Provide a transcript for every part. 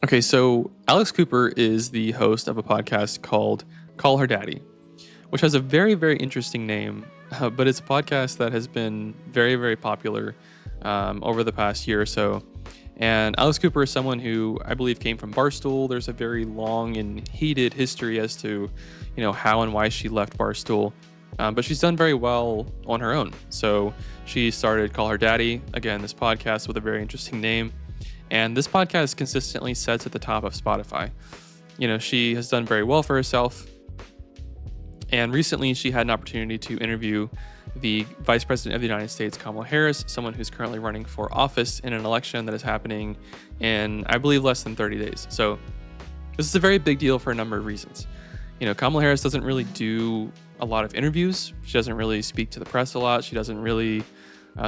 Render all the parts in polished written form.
Okay, so Alex Cooper is the host of a podcast called Call Her Daddy, which has a very, very interesting name, but it's a podcast that has been very, very popular over the past year or so. And Alex Cooper is someone who I believe came from Barstool. There's a very long and heated history as to, how and why she left Barstool. But she's done very well on her own. So she started Call Her Daddy, again, this podcast with a very interesting name. And this podcast consistently sits at the top of Spotify. She has done very well for herself. And recently she had an opportunity to interview the Vice President of the United States, Kamala Harris, someone who's currently running for office in an election that is happening in, I believe, less than 30 days. So this is a very big deal for a number of reasons. Kamala Harris doesn't really do a lot of interviews. She doesn't really speak to the press a lot. She doesn't really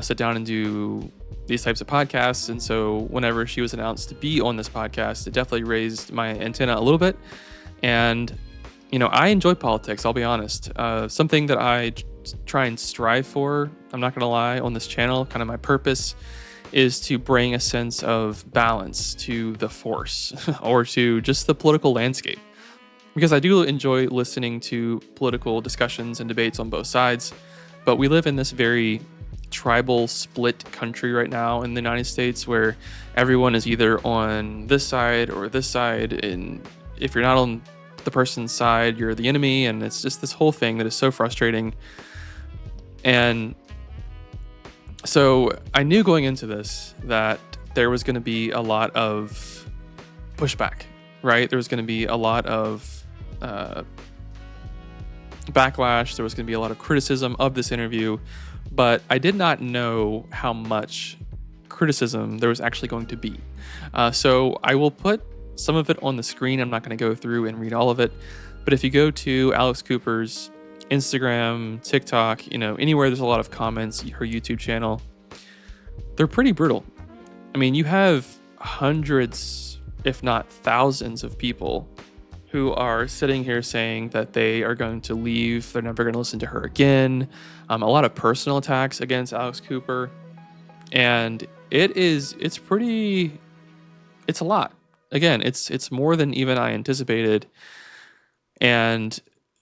sit down and do these types of podcasts. And so whenever she was announced to be on this podcast, it definitely raised my antenna a little bit. And, I enjoy politics, I'll be honest. Something that I try and strive for, I'm not going to lie, on this channel, kind of my purpose is to bring a sense of balance to the force or to just the political landscape. Because I do enjoy listening to political discussions and debates on both sides, but we live in this very tribal split country right now in the United States where everyone is either on this side or this side, and if you're not on the person's side, you're the enemy, and it's just this whole thing that is so frustrating. And so I knew going into this that there was going to be a lot of pushback, right? There was going to be a lot of backlash. There was going to be a lot of criticism of this interview, but I did not know how much criticism there was actually going to be. So I will put some of it on the screen. I'm not going to go through and read all of it, but if you go to Alex Cooper's Instagram, TikTok, anywhere there's a lot of comments, her YouTube channel, they're pretty brutal. I mean, you have hundreds, if not thousands of people who are sitting here saying that they are going to leave, they're never going to listen to her again. A lot of personal attacks against Alex Cooper. And it's a lot. Again, it's more than even I anticipated. And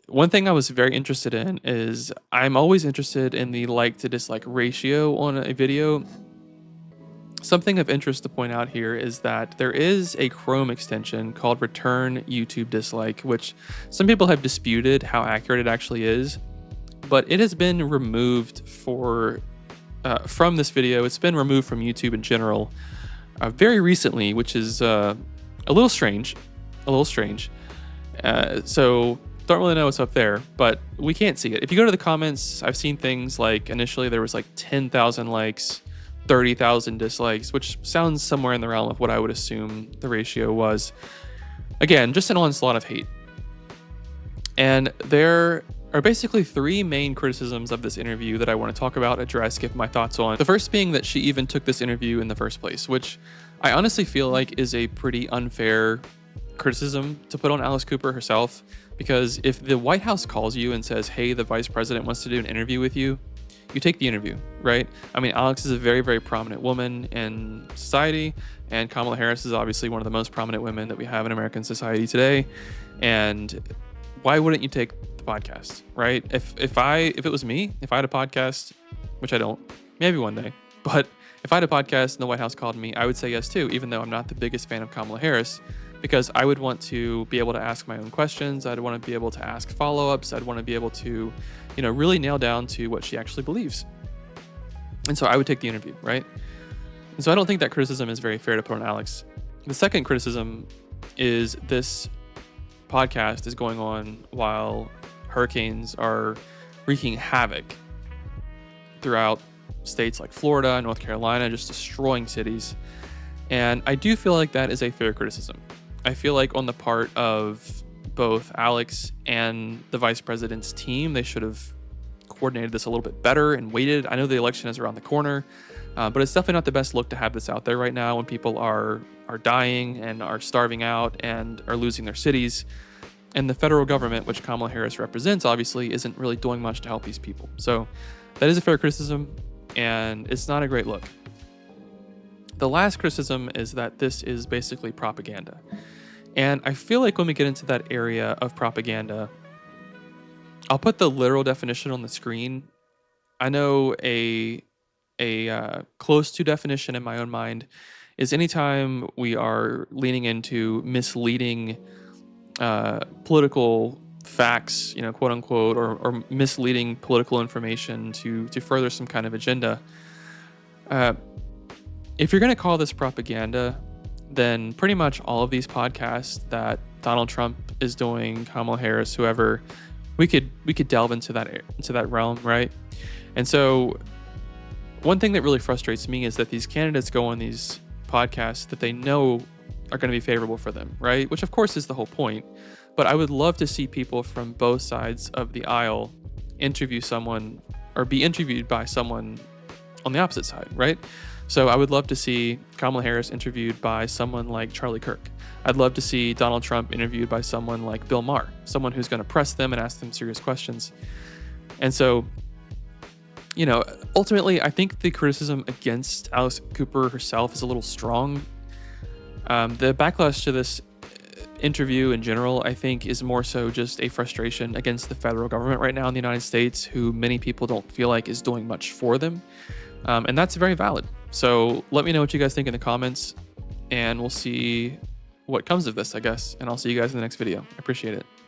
one thing I was very interested in is I'm always interested in the like to dislike ratio on a video. Something of interest to point out here is that there is a Chrome extension called Return YouTube Dislike, which some people have disputed how accurate it actually is, but it has been removed from this video. It's been removed from YouTube in general very recently, which is a little strange. So don't really know what's up there, but we can't see it. If you go to the comments, I've seen things like initially there was like 10,000 likes, 30,000 dislikes, which sounds somewhere in the realm of what I would assume the ratio was. Again, just an onslaught of hate. And there are basically three main criticisms of this interview that I want to talk about, address, give my thoughts on. The first being that she even took this interview in the first place, which I honestly feel like is a pretty unfair criticism to put on Alex Cooper herself, because if the White House calls you and says, hey, the vice president wants to do an interview with you, you take the interview, right? I mean, Alex is a very, very prominent woman in society, and Kamala Harris is obviously one of the most prominent women that we have in American society today. And why wouldn't you take the podcast, right? If it was me, if I had a podcast, which I don't, maybe one day, but if I had a podcast and the White House called me, I would say yes too, even though I'm not the biggest fan of Kamala Harris, because I would want to be able to ask my own questions. I'd want to be able to ask follow-ups. I'd want to be able to, really nail down to what she actually believes. And so I would take the interview, right? And so I don't think that criticism is very fair to put on Alex. The second criticism is this podcast is going on while hurricanes are wreaking havoc throughout states like Florida and North Carolina, just destroying cities. And I do feel like that is a fair criticism. I feel like on the part of both Alex and the vice president's team, they should have coordinated this a little bit better and waited. I know the election is around the corner, but it's definitely not the best look to have this out there right now when people are dying and are starving out and are losing their cities. And the federal government, which Kamala Harris represents, obviously isn't really doing much to help these people. So that is a fair criticism, and it's not a great look. The last criticism is that this is basically propaganda. And I feel like when we get into that area of propaganda, I'll put the literal definition on the screen. I know a close to definition in my own mind is anytime we are leaning into misleading political facts, quote unquote, or misleading political information to further some kind of agenda. If you're going to call this propaganda, then pretty much all of these podcasts that Donald Trump is doing, Kamala Harris, whoever, we could delve into that realm, right? And so one thing that really frustrates me is that these candidates go on these podcasts that they know are going to be favorable for them, right? Which of course is the whole point. But I would love to see people from both sides of the aisle interview someone or be interviewed by someone on the opposite side, right? So I would love to see Kamala Harris interviewed by someone like Charlie Kirk. I'd love to see Donald Trump interviewed by someone like Bill Maher, someone who's going to press them and ask them serious questions. And so, ultimately, I think the criticism against Alice Cooper herself is a little strong. The backlash to this interview in general, I think, is more so just a frustration against the federal government right now in the United States, who many people don't feel like is doing much for them. And that's very valid. So let me know what you guys think in the comments, and we'll see what comes of this, I guess. And I'll see you guys in the next video. I appreciate it.